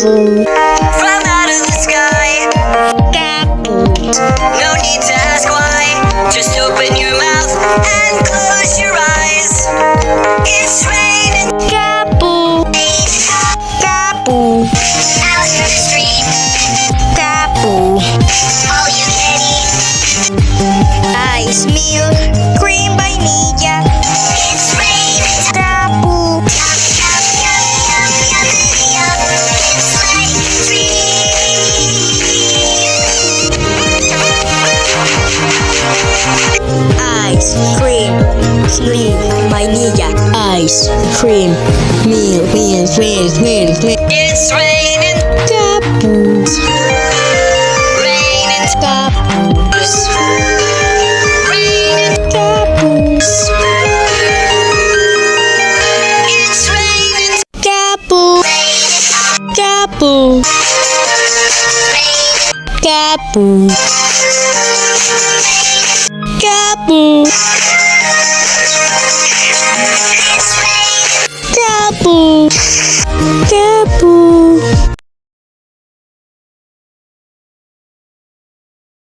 capu, from out of the sky. capu, No need to ask why. Just open your mouth and close your eyes. It's raining. capu, capu, Out in the street. capu. All you can eat. Ice milk, cream vainilla, It's raining. capu, Yum, yum, yum, yum, yum, yum. It's like a ice cream, sweet vainilla, ice cream, milk, It's raining. capu, Raining. capu, Raining. capu, It's raining. capu, capu, capu, capu, capu, capu.